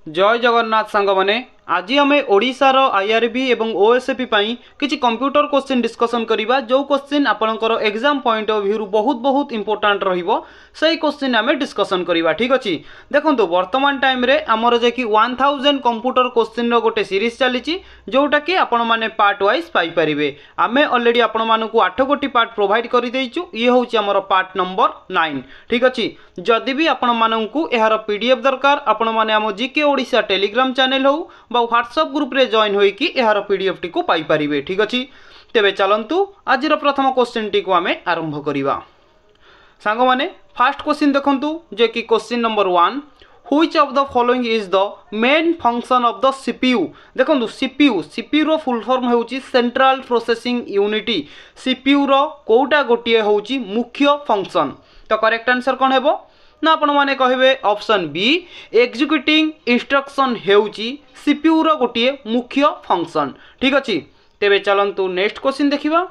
जय जगन्नाथ सांग माने आज आम ओडिशार आईआरबी एवं ओएसएपी पाई किछि कंप्यूटर क्वेश्चन डिस्कशन करिबा जो क्वेश्चन आपनकर एग्जाम पॉइंट ऑफ व्यू बहुत बहुत इंपोर्टेंट रहिबो सही क्वेश्चन आम डिस्कशन करिबा। ठीक अछि देखंतु वर्तमान टाइम रे हमर जे कि 1000 कंप्यूटर क्वेश्चन रो गोटे सीरीज चलीछि जोटा कि आपण माने पार्ट वाइज पाई परिबे। आमे ऑलरेडी आपण मानकु 8 गोटी पार्ट प्रोवाइड करि दैछु। ये होछि हमर पार्ट नंबर 9। ठीक अछि जदि भी आपण मानकु एहार पीडीएफ दरकार आपण माने हम जीके ओडिशा टेलीग्राम चैनल हो व्हाट्सएप ग्रुप रे जॉइन होइकी एहार पीडीएफ टी को पाई परिबे। ठीक अछि तेबे चलंतु आजिर प्रथम क्वेश्चन टी को आमे आरंभ करिबा। सांग माने फर्स्ट क्वेश्चन देखंतु जे कि question number 1 which of the following is the main function of the CPU. देखंतु सीपीयू रो फुल फॉर्म होउची सेंट्रल प्रोसेसिंग यूनिट। सीपीयू रो कोटा गोटिए होउची मुख्य फंक्शन। तो करेक्ट आंसर कोन हेबो ना आपण माने कहिबे ऑप्शन बी एग्जीक्यूटिंग इंस्ट्रक्शन हेउची सीपीयू रो गोटिए मुख्य फंक्शन। ठीक अछि तेबे चलंतु नेक्स्ट क्वेश्चन देखिबा।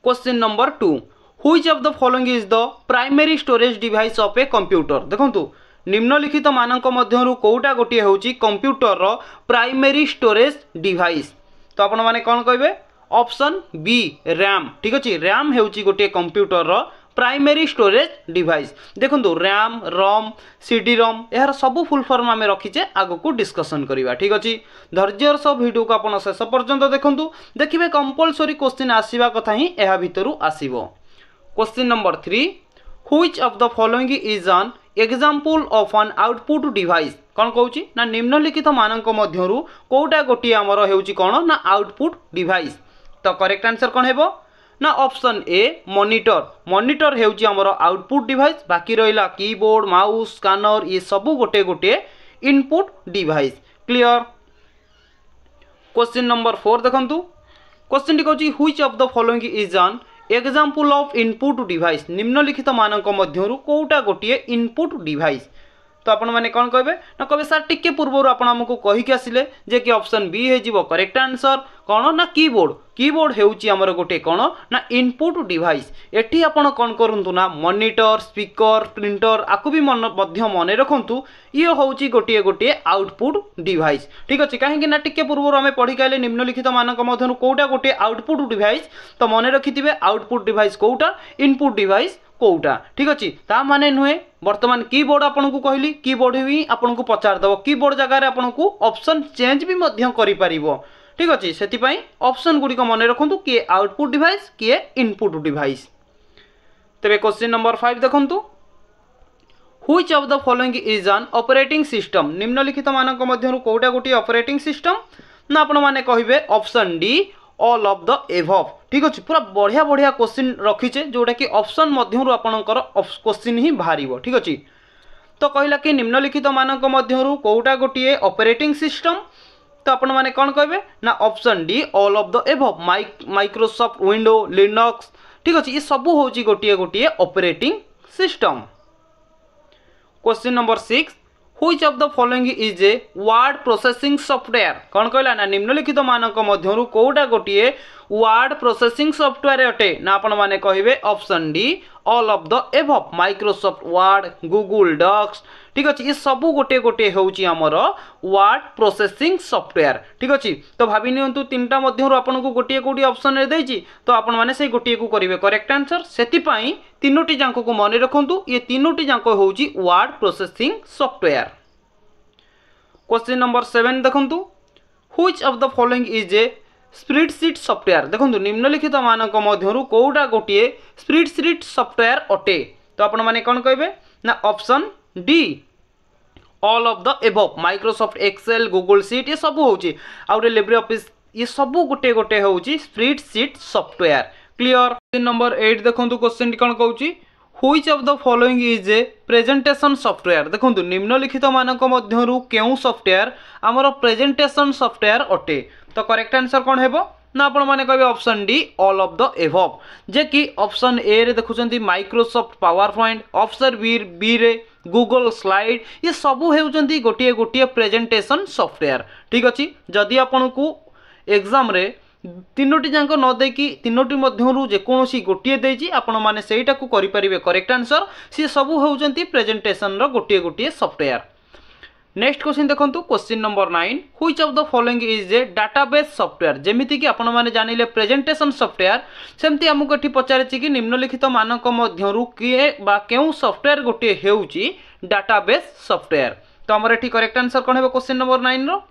Question number 2 which of the following is the primary storage device of a computer. देखंतु निम्नलिखित मानक मध्यरु कोटा गोटिए होउची कंप्यूटर रो प्राइमरी स्टोरेज डिवाइस। तो आपण माने कोन कहिबे ऑप्शन बी रैम। ठीक अछि रैम हेउची गोटिए कंप्यूटर रो प्राइमरी स्टोरेज डिवाइस। देखो रैम रोम सीडी रोम यार सब फुल फॉर्म आम रखीचे आगु को डिस्कशन करवा। ठीक अच्छे धैर्यर सह वीडियो को आप शेष पर्यंत देखूँ देखिए कंपलसरी क्वेश्चन आसवा कथा ही यह भितर आसव। Question number 3 which of the following is an example of an output device. कौन कहूँ ना निम्नलिखित मानक मध्यरु कोटा गोटी आमर हेउची कौन ना आउटपुट डिवाइस। तो करेक्ट आंसर कौन हेबो ना ऑप्शन ए मॉनिटर। मॉनिटर हेउची हमरो आउटपुट डिवाइस। बाकी रहिला कीबोर्ड माउस स्कैनर ये सब गोटे गोटे input device. Clear. Question number 4 देखंतु क्वेश्चन टी कहूची which of the following is an example of input device. निम्नलिखित मानक मध्यरु कोटा गोटे इनपुट डिवाइस। तो आपण माने कौन कहे ना कहे सर टिके पूर्व आपको कहीकि आसिले जे कि ऑप्शन बी हो करेक्ट आंसर कौन ना कीबोर्ड। कीबोर्ड हेउची हमर गोटे कौन ना इनपुट डिवाइस। एठी आपण कौन करंतु ना मॉनिटर स्पीकर प्रिंटर आकु भी मन रखंतु ये होउची गोटे गोटे आउटपुट डिवाइस। ठीक अच्छे कहीं ना टिके पूर्व आम पढ़ी आइले निम्नलिखित मानक मध्यरु कोटा गोटे आउटपुट डिवाइस। तो मन रखिथिबे आउटपुट डिवाइस कोटा इनपुट डिवाइस कोटा। ठीक अच्छे ता माने नुहे वर्तमान कीबोर्ड आपन को कहली कीबोर्ड भी आपन को पचार दबो कीबोर्ड जगह रे आपन को ऑप्शन चेंज भी मध्य करि परिबो। ठीक अच्छे सेति पई ऑप्शन गुडी को मन रखंतु किए आउटपुट डिवाइस किए इनपुट डिवाइस। तबे क्वेश्चन नंबर 5 देखंतु which of the following is an operating system. निम्नलिखित मानक मध्यरु कोटा गोटी ऑपरेटिंग सिस्टम ना आपण माने कहिबे option D all of the above. ठीक अच्छे पूरा बढ़िया बढ़िया क्वेश्चन रखीचे जोटा कि ऑप्शन मध्यरु आपनकर क्वेश्चन ही बाहरिबो। ठीक अच्छे तो कहला कि निम्नलिखित मानक मध्यरु कोटा गोटी ऑपरेटिंग सिस्टम। तो आपण माने कौन कहे ना option D all of the above Microsoft window Linux. ठीक अच्छे ये सब होची गोटे गोटे operating system. Question number 6 which of the following is a word processing software. कौन कहला ना निम्नलिखित मानक मध्यरु कोटा गोटे वर्ड प्रोसेसिंग सॉफ्टवेयर अटे ना आपण माने कहिबे option D all of the above Microsoft Word Google Docs. ठीक अच्छे ये सब गोटे गोटे होउची हमर वर्ड प्रोसेसिंग सॉफ्टवेयर। ठीक अच्छे तो भाबी नियंतु तीनटा मध्यरु आपन को गोटे कोडी ऑप्शन रे देछि तो आपण माने से गोटे को करिवे करेक्ट आंसर। सेति पई तीनोटी जांको को मन रखंतु ये तीनोटी जांको होउची word processing software. Question number 7 देखंतु which of the following is A spreadsheet software. देखंतु निम्नलिखित मानक मध्यरु कोटा गोटे स्प्रेडशीट सॉफ्टवेयर अटे। तो आपण माने कोन कहबे ना option D all of the above Microsoft Excel Google Sheet ये सब होउची आउ लिब्रे ऑफिस ये सब गोटे गोटे होउची spreadsheet software. Clear. Question number 8 देखंतु क्वेश्चन कोन कहूची which of the following is a presentation software. देखंतु निम्नलिखित मानक मध्यरु केउ सॉफ्टवेयर हमर प्रेजेंटेशन सॉफ्टवेयर अटे। तो करेक्ट आंसर कौन हेबो ना आपण माने कहबे option D all of the above जे कि ऑप्शन ए रे देखुचंती Microsoft PowerPoint option B रे गूगल स्लाइड ये सब हेउचंती गोटे गोटे प्रेजेंटेशन सॉफ्टवेयर। ठीक अच्छे जदि आपन को एग्जाम रे तीनोटी जांक न देकी तीनोटी मध्यरु जेकोसी गोटे देजी आपण माने सेटा को करि परिबे करेक्ट आंसर सी सब होउचंती प्रेजेंटेशन रो गोटे गोटे सॉफ्टवेयर। नेक्स्ट क्वेश्चन देखंतु question number 9 which of the following is a database software जेमिति कि आपण माने जानिले प्रेजेंटेशन सॉफ्टवेयर सेमति हमकु एठी पचारछि कि निम्नलिखित मानक मध्यरु के बा केउ सॉफ्टवेयर गोटे हेउची डाटाबेस सॉफ्टवेयर। तो हमर एठी करेक्ट आंसर कोन हेबो क्वेश्चन नंबर 9 रो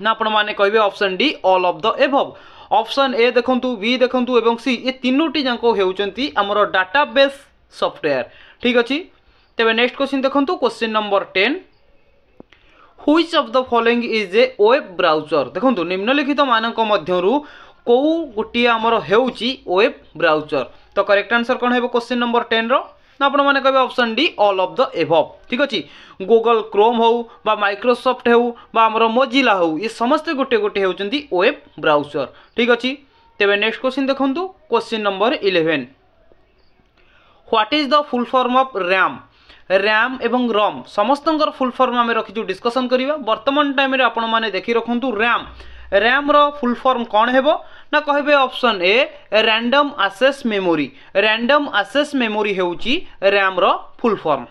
ना आपण माने कहबे option D all of the above. Option A देखंतु बी देखंतु एवं सी ए तीनोटी जांको हेउचंती हमर डाटाबेस सॉफ्टवेयर ठीक अछि। तबे नेक्स्ट क्वेश्चन देखंतु question number 10 which of the following is A web browser देखंतु निम्नलिखित मानक मध्यरु को गोटे हमर हेउची वेब ब्राउजर। तो करेक्ट आंसर कोन हेबो क्वेश्चन नंबर 10 रो ना आपण माने कहबे option D all of the above ठीक अछि। गूगल क्रोम हो बा माइक्रोसॉफ्ट हो बा हमर मोजिला हो ये समस्त गोटे गोटे हेउचंती वेब ब्राउजर ठीक अछि। तबे नेक्स्ट क्वेश्चन देखंतु question number 11 what is the full form of RAM RAM एवं रोम समस्तंकर फुल फॉर्म आमे रखिजु डिस्कशन करिवा। वर्तमान टाइम रे आपण माने देखि रखंतु रैम रैम रो फुल फॉर्म कोन हेबो ना कहबे option A random access memory random access memory हेउची रैम रो फुल फॉर्म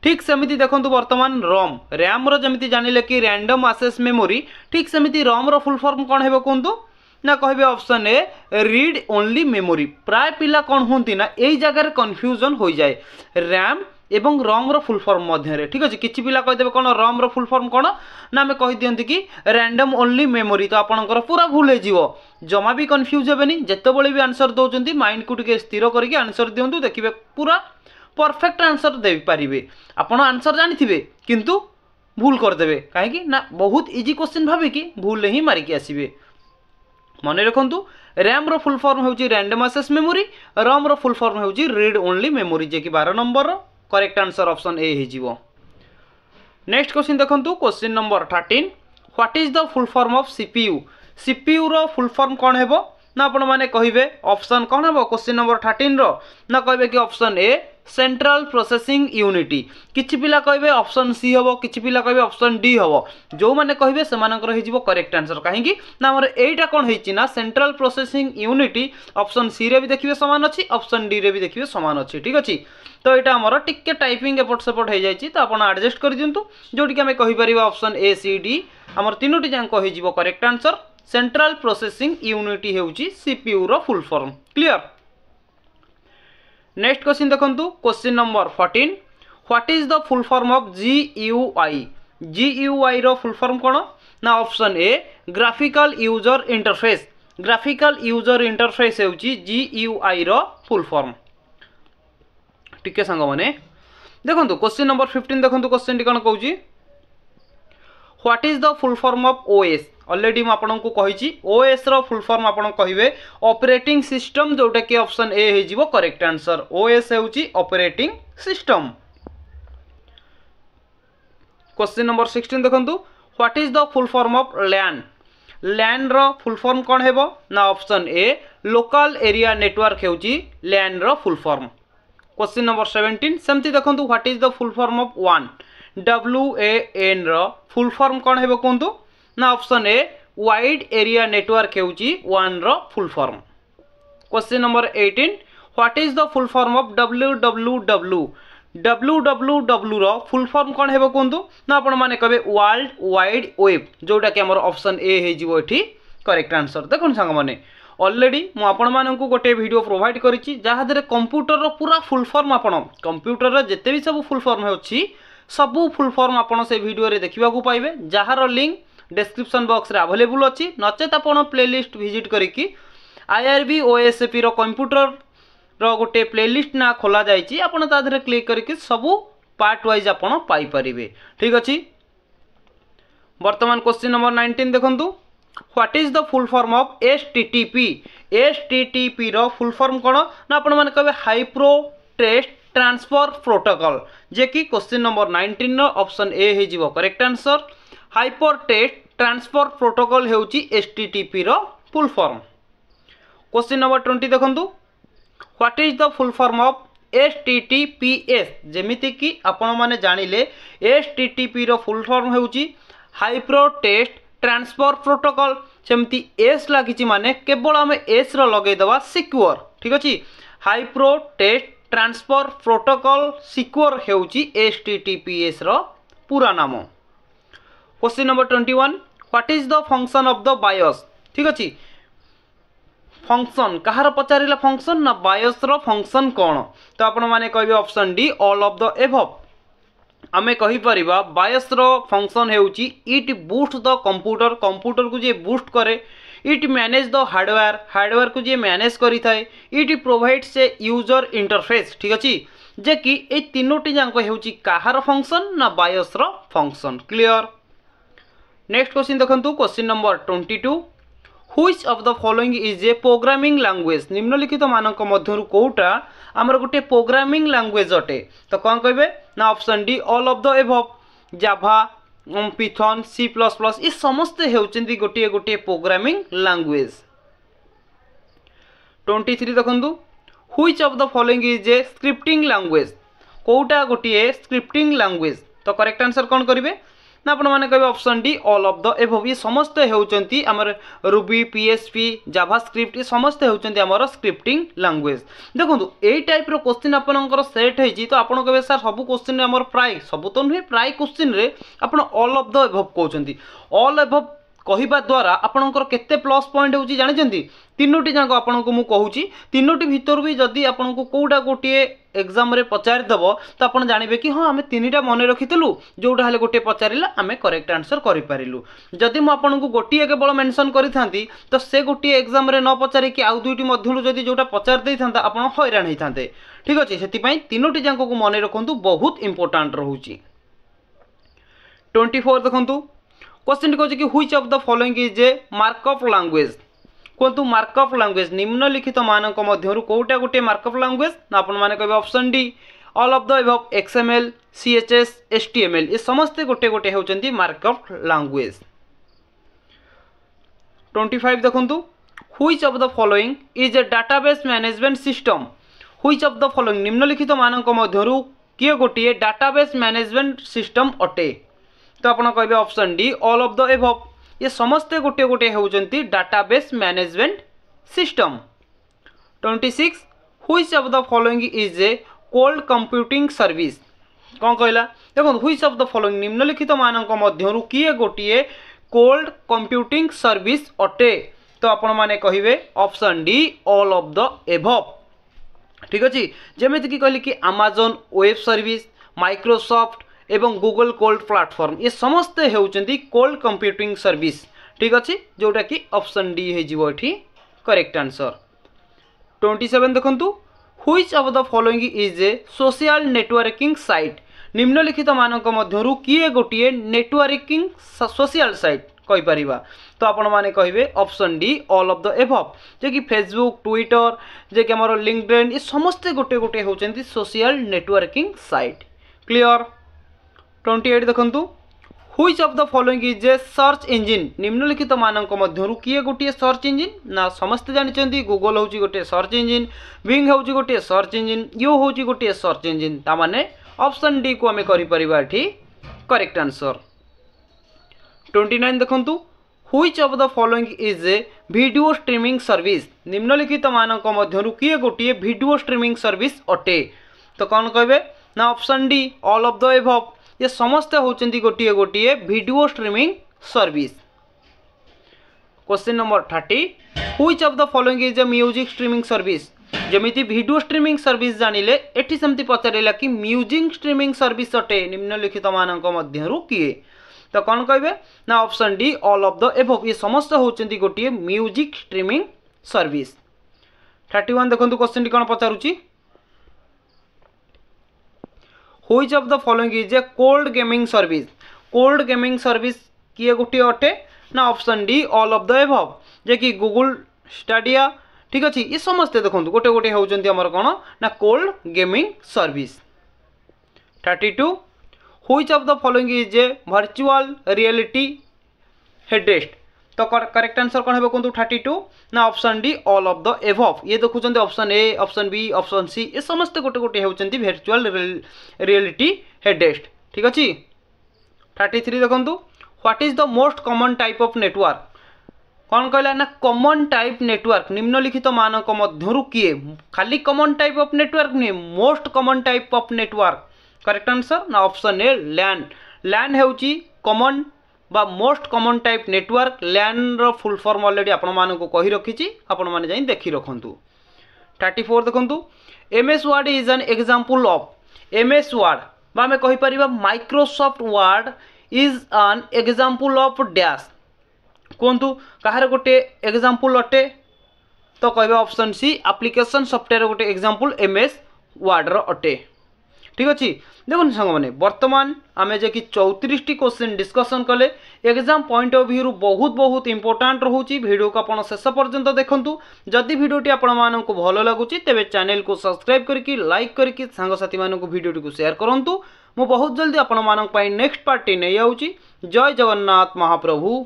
ठीक सेमिति देखंतु वर्तमान रोम रैम रो जेमिति जानिले कि रैंडम एक्सेस मेमोरी ठीक सेमिति रोम रो फुल फॉर्म कोन हेबो कोंतु ना कहबे option A read only memory. प्राय पिला कोन होंती ना एई जगह कंफ्यूजन हो जाए रैम एवं रोम रो फुल फॉर्म मध्य रे ठीक अछि। किछि पिला कहि देबे कोन रोम रो फुल फॉर्म कोन ना हमें कहि दियंती कि रैंडम ओनली मेमोरी तो आपनकर पूरा भूल हे जीवो जमा भी कंफ्यूज हेबेनी जेतेबेले भी आंसर दोचंती माइंड को टिके स्थिर करके आंसर दियंतु देखिबे पूरा परफेक्ट आंसर दे पारिबे। आपण आंसर जानिथिबे किंतु भूल कर देबे काहे कि ना बहुत इजी क्वेश्चन भाबे कि भूल ही मारि के आसीबे। मन रखंतु रैम रो फुल फॉर्म होची रैंडम एक्सेस मेमोरी रोम रो फुल फॉर्म होची रीड ओनली मेमोरी जे कि 12 नंबर रो करेक्ट आंसर ऑप्शन ए हे जीवो। नेक्स्ट क्वेश्चन देखंतु question number 13 what is the full form of CPU CPU रो फुल फॉर्म कोन हेबो ना आपण माने कहिबे ऑप्शन कोन हेबो क्वेश्चन नंबर 13 रो ना कहबे कि ऑप्शन ए सेंट्रल प्रोसेसिंग यूनिटी किछि पिला कहबे ऑप्शन सी हबो किछि पिला कहबे ऑप्शन डी हबो जो माने कहबे समानकर हे जीवो करेक्ट आंसर काहे कि ना हमर एटा कोन हेछि ना central processing unity option C रे भी देखिबे समान अछि ऑप्शन डी रे भी देखिबे समान अछि ठीक अछि। तो यहाँ आमर टिके टाइपिंग एपट सेपट हो जाए तो आप एडजस्ट कर दिंतु जोटी आम कहीपर ऑप्शन ए सी डी आमर तीनोटी जाक हो करेक्ट आंसर सेंट्रल प्रोसेसिंग यूनिटी होउची सीपीयू रो full form clear. Next question देखंतु question number 14 what is the full form of GUI GUI रो फुल फॉर्म कोन ना option A graphical user interface graphical user interface होउची जीयूआई रो full form टिके संग माने देखंतु क्वेश्चन नंबर 15 देखंतु क्वेश्चन टी कोन कहूची what is the full form of OS already म आपन को कहिची ओएस रो फुल फॉर्म आपन कहिबे ऑपरेटिंग सिस्टम जोटा कि ऑप्शन ए हे जीवो करेक्ट आंसर ओएस हेउची ऑपरेटिंग सिस्टम। क्वेश्चन नंबर 16 देखंतु what is the full form of LAN LAN रो फुल फॉर्म कोन हेबो ना option A local area network हेउची लैन रो फुल फॉर्म। क्वेश्चन नंबर 17 सेमती देखंतु what is the full form of वन WAN रो फुल फॉर्म कोन हेबो कोंतु ना option A wide area network हेउची वन रो full form. Question number 18 what is the full form of www रो फुल फॉर्म कोन हेबो कोंतु ना आपण माने कहबे वर्ल्ड वाइड वेब जोटा कि हमर ऑप्शन ए हे जीवो एठी करेक्ट आंसर। देखन संग माने ऑलरेडी मु आपण मानकु गोटे वीडियो प्रोवाइड करिछि जहा दरे कंप्यूटर रो पूरा फुल फॉर्म आपण कंप्यूटर रो जते भी सब फुल फॉर्म होछि सब फुल फॉर्म आपण से वीडियो रे देखिबा को पाइबे जहार लिंक डिस्क्रिप्शन बॉक्स रे अवेलेबल अछि नचेत आपण प्लेलिस्ट विजिट करिकि IRB OSP रो कंप्यूटर रो गोटे प्लेलिस्ट ना खोला जाइछि आपण ता धरे क्लिक करिकि सब पार्ट वाइज आपण पाई परिबे ठीक अछि। वर्तमान क्वेश्चन नंबर 19 देखंतु what is the full form of HTTP HTTP रो फुल फॉर्म कोन ना आपण माने कहबे हाइपर टेक्स्ट ट्रांसफर प्रोटोकॉल जे कि क्वेश्चन नंबर 19 रो ऑप्शन ए हे जीवो correct answer hypertext transfer protocol हेउची HTTP रो फुल फॉर्म। क्वेश्चन नंबर 20 देखंतु what is the full form of HTTPS जेमिति कि आपण माने जानिले HTTP रो फुल फॉर्म हेउची हाइपर टेक्स्ट ट्रांसफर प्रोटोकॉल सेमती एस लागिची माने केवल आमे एस रो लगै दवा सिक्योर ठीक अछि hypertext transfer protocol secure हेउची HTTPS रो पूरा नाम। Question number 21 what is the function of the BIOS. ठीक अच्छे फंक्शन कहार पचारा फंक्शन ना बायोस रो फंक्शन कौन तो आपण मैंने कहे option D all of the above. आमे कहि परिबा बायोस रो फंक्शन हेउची it boost the computer computer को जे बूस्ट करे it manage the hardware hardware को जे मैनेज करि थाए it provides a user interface. ठीक अछि जे कि ए तीनोटी जांको हेउची काहार फंक्शन ना बायोस रो फंक्शन। क्लियर। नेक्स्ट क्वेश्चन देखंतु question number 22 which of the following is A programming language. निम्नलिखित मानक मध्यरु कोउटा आमर गोटे प्रोग्रामिंग लैंग्वेज अटे तो कौन कहे ना option D all of the above. Java Python C plus plus ये समस्ते हेउचंती गोटे गोटे प्रोग्रामिंग लैंग्वेज। 23 देखंतु which of the following is a scripting language कोउटा गोटे स्क्रिप्टिंग लैंग्वेज तो करेक्ट आंसर कौन करेंगे ना आपण मैंने कहे option D all of the above. ये समस्ते हेउचंती हमर रूबी पीएचपी जावास्क्रिप्ट ये समस्ते हेउचंती हमर स्क्रिप्टिंग लैंग्वेज। देखंतु एई टाइप रो क्वेश्चन आपनकर सेट हेजी तो आपण कहे सर सब क्वेश्चन हमर प्राय सब तो नुहे प्राय क्वेश्चन रे आपण ऑल ऑफ द एभव कहउचंती। ऑल एभव कहिबा द्वारा आपणकर केते प्लस पॉइंट होची जानिचंती तीनोटी जाक आपनको मु कहूची तीनोटी भितर भी जदी आपनको कोउडा गोटिए एग्जाम रे पचारि दबो तो आपण जानिबे कि हां हमें तीनटा मने रखितलु जोडा हले गोटे पचारिला हमें करेक्ट आंसर करि पारिलु। जदी मु आपनको गोटिए केवल मेंशन करिथांती तो से गोटिए एग्जाम रे न पचारि कि आउ दुईटी मध्यलु जदी जोडा पचार देइथांता आपण हैरान हेइथांते। ठीक अछि सेति पई तीनोटी जाक को मने रखंतु बहुत इंपोर्टेंट रहूची। 24 देखंतु क्वेश्चन कहूँ कि which of the following is a markup language कहतु मार्कअप लैंग्वेज निम्नलिखित मानक मध्यरु कोउटा गोटे मार्कअप लैंग्वेज ना आपण माने कहबे option D all of the above. XML CHS HTML ये समस्ते गोटे गोटे हेउचंती मार्कअप लैंग्वेज। 25 देखंतु which of the following is a database management system which of the following निम्नलिखित मानक मध्यरु किए गोटे डाटाबेस मैनेजमेंट सिस्टम अटे तो आपण कहे option D all of the above. ये समस्ते गोटे गोटे हेउचंती database management system. 26 which of the following is a cloud computing service कौन कहला देखो व्हिच ऑफ द फॉलोइंग निम्नलिखित मानक मध्यरु किए गोटे कोल्ड कंप्यूटिंग सर्विस अटे तो आपण माने कहिबे option D all of the above. ठीक अछि जेमिति कि कहली कि अमेज़न वेब सर्विस माइक्रोसॉफ्ट एवं गूगल कोल्ड प्लेटफॉर्म ये समस्ते हेउचंती कोल्ड कंप्यूटिंग सर्विस। ठीक अछि जोटा कि ऑप्शन डी हे जिवो एठी करेक्ट आंसर। 27 देखंतु which of the following is A social networking site निम्नलिखित मानक मध्यरु किए गोटिए नेटवर्किंग सोशल साइट कहि परिबा तो आपण माने कहिबे option D all of the above जे कि फेसबुक ट्विटर जे कि हमर लिंक्डइन ये समस्ते गोटे गोटे हेउचंती सोशल नेटवर्किंग साइट। क्लियर। 28 देखंतु which of the following is A search engine निम्नलिखित मानक मध्यरु किए गोटे सर्च इंजिन ना समस्त जानिचंती गूगल होची गोटे सर्च इंजिन बिंग होची गोटे सर्च इंजिन यो होची गोटे सर्च इंजिन ता माने ऑप्शन डी को हमें करि परिबा एठी करेक्ट आंसर। 29 देखंतु which of the following is A video streaming service निम्नलिखित मानक मध्यरु किए गोटे वीडियो स्ट्रीमिंग सर्विस अटे तो कौन कहबे ना option D all of the above. ये समस्त होचंती गोटे गोटे video streaming service. Question number 30 which of the following is a music streaming service जमिति वीडियो स्ट्रीमिंग सर्विस जानिले एठी सेमति पचारेला कि म्यूजिक स्ट्रीमिंग सर्विस अटे निम्नलिखित मानक मध्यरु किए तो कौन कहबे ना option D all of the above. ये समस्त होचंती गोटे म्यूजिक स्ट्रीमिंग सर्विस। 31 देखंतु क्वेश्चन कोन पचारुची which of the following is a cloud gaming service cloud gaming service किए गोटे अटे ना option D all of the above जे कि गूगल स्टाडिया। ठीक अछि ये समस्त देखंतु गोटे गोटे होचंती हमर कोन ना cloud gaming service. 32 which of the following is a virtual reality headset तो करेक्ट आंसर कौन है कहतु 32 ना option D all of the above. ये देखुचंती option A option B option C ये समस्त गोटे गोटे होचंती वर्चुअल रियलिटी हेडसेट। ठीक अछि 33 देखंतु what is the most common type of network कौन कहला ना कॉमन टाइप नेटवर्क निम्नलिखित मानक मध्यरु किए खाली कॉमन टाइप ऑफ नेटवर्क नहीं most common type of network correct answer ना ऑप्शन ए लैन LAN हेउची कॉमन बा most common type network. LAN रो फुल फॉर्म ऑलरेडी आपण मानकु कहि रखिछि, आपण माने जाई देखि रखंतु। 34 देखंतु MS word is an example of. MS word बा हमें कहि परिबा Microsoft Word is an example of dash. कोंतु काहर गोटे एग्जांपल अटे तो कहबा ऑप्शन सी एप्लिकेशन सॉफ्टवेयर गोटे एग्जांपल MS वर्ड रो अटे। ठीक अच्छे देखो सांग मैंने बर्तमान आम जे कि 34 क्वेश्चन डिस्कसन कले एग्जाम पॉइंट ऑफ व्यू बहुत बहुत इंपोर्टाट रोचे। वीडियो को आप शेष पर्यंत देखूँ। जदि वीडियोटी आपण को भल लगुच तेज चैनल को सब्सक्राइब करके लाइक करके सांगसाथी मानक वीडियोटी को शेयर करूँ। मु बहुत जल्दी आपण नेक्स्ट पार्टी नहीं आऊँगी। जय जगन्नाथ महाप्रभु।